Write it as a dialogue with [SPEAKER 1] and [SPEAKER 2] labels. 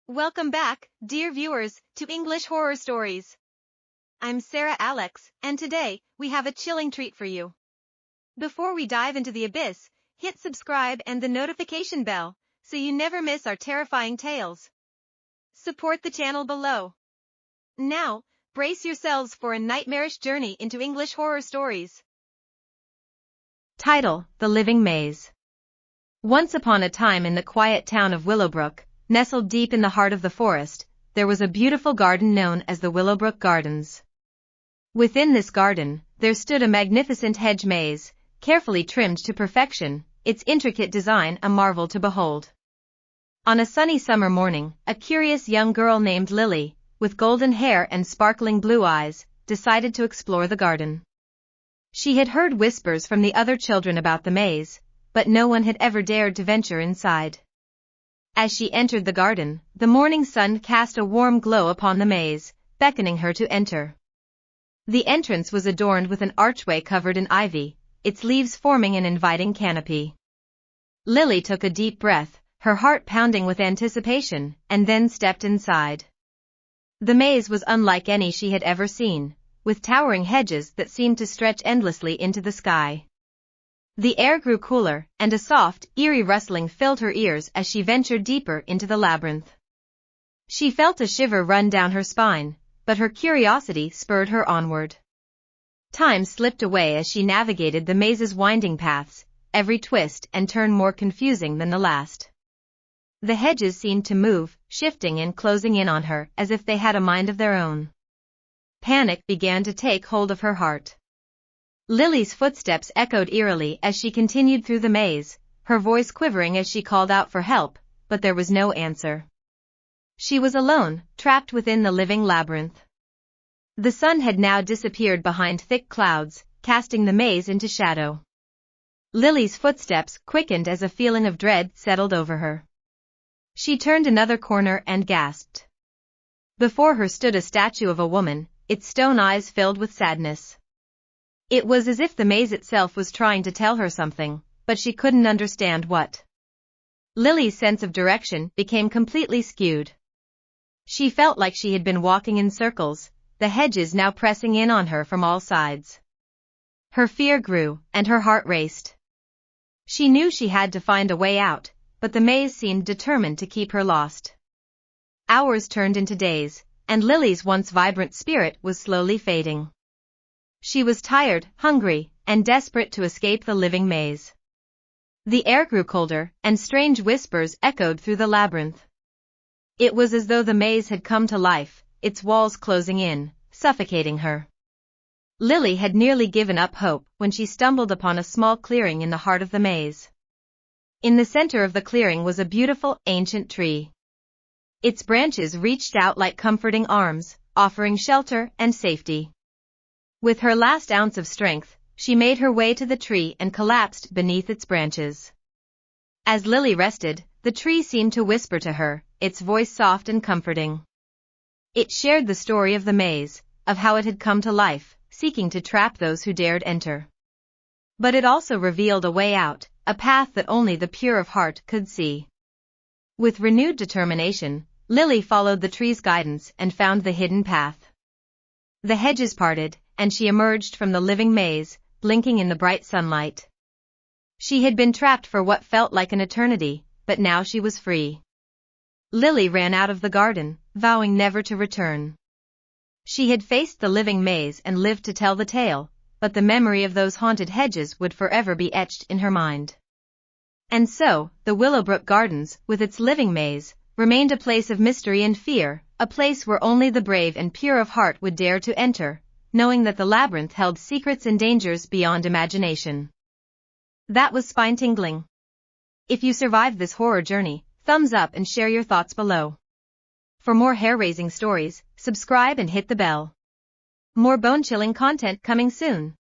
[SPEAKER 1] Welcome back, dear viewers, to English Horror Stories. I'm Sarah Alex, and today, we have a chilling treat for you. Before we dive into the abyss, hit subscribe and the notification bell, so you never miss our terrifying tales. Support the channel below. Now, brace yourselves for a nightmarish journey into English horror stories. Title: The Living Maze. Once upon a time in the quiet town of Willowbrook, nestled deep in the heart of the forest, there was a beautiful garden known as the Willowbrook Gardens. Within this garden, there stood a magnificent hedge maze, carefully trimmed to perfection, its intricate design a marvel to behold. On a sunny summer morning, a curious young girl named Lily, with golden hair and sparkling blue eyes, decided to explore the garden. She had heard whispers from the other children about the maze, but no one had ever dared to venture inside. As she entered the garden, the morning sun cast a warm glow upon the maze, beckoning her to enter. The entrance was adorned with an archway covered in ivy, its leaves forming an inviting canopy. Lily took a deep breath, her heart pounding with anticipation, and then stepped inside. The maze was unlike any she had ever seen, with towering hedges that seemed to stretch endlessly into the sky. The air grew cooler, and a soft, eerie rustling filled her ears as she ventured deeper into the labyrinth. She felt a shiver run down her spine, but her curiosity spurred her onward. Time slipped away as she navigated the maze's winding paths, every twist and turn more confusing than the last. The hedges seemed to move, shifting and closing in on her as if they had a mind of their own. Panic began to take hold of her heart. Lily's footsteps echoed eerily as she continued through the maze, her voice quivering as she called out for help, but there was no answer. She was alone, trapped within the living labyrinth. The sun had now disappeared behind thick clouds, casting the maze into shadow. Lily's footsteps quickened as a feeling of dread settled over her. She turned another corner and gasped. Before her stood a statue of a woman, its stone eyes filled with sadness. It was as if the maze itself was trying to tell her something, but she couldn't understand what. Lily's sense of direction became completely skewed. She felt like she had been walking in circles, the hedges now pressing in on her from all sides. Her fear grew, and her heart raced. She knew she had to find a way out, but the maze seemed determined to keep her lost. Hours turned into days, and Lily's once vibrant spirit was slowly fading. She was tired, hungry, and desperate to escape the living maze. The air grew colder, and strange whispers echoed through the labyrinth. It was as though the maze had come to life, its walls closing in, suffocating her. Lily had nearly given up hope when she stumbled upon a small clearing in the heart of the maze. In the center of the clearing was a beautiful, ancient tree. Its branches reached out like comforting arms, offering shelter and safety. With her last ounce of strength, she made her way to the tree and collapsed beneath its branches. As Lily rested, the tree seemed to whisper to her, its voice soft and comforting. It shared the story of the maze, of how it had come to life, seeking to trap those who dared enter. But it also revealed a way out, a path that only the pure of heart could see. With renewed determination, Lily followed the tree's guidance and found the hidden path. The hedges parted, and she emerged from the living maze, blinking in the bright sunlight. She had been trapped for what felt like an eternity, but now she was free. Lily ran out of the garden, vowing never to return. She had faced the living maze and lived to tell the tale, but the memory of those haunted hedges would forever be etched in her mind. And so, the Willowbrook Gardens, with its living maze, remained a place of mystery and fear, a place where only the brave and pure of heart would dare to enter, knowing that the labyrinth held secrets and dangers beyond imagination. That was spine-tingling. If you survived this horror journey, thumbs up and share your thoughts below. For more hair-raising stories, subscribe and hit the bell. More bone-chilling content coming soon.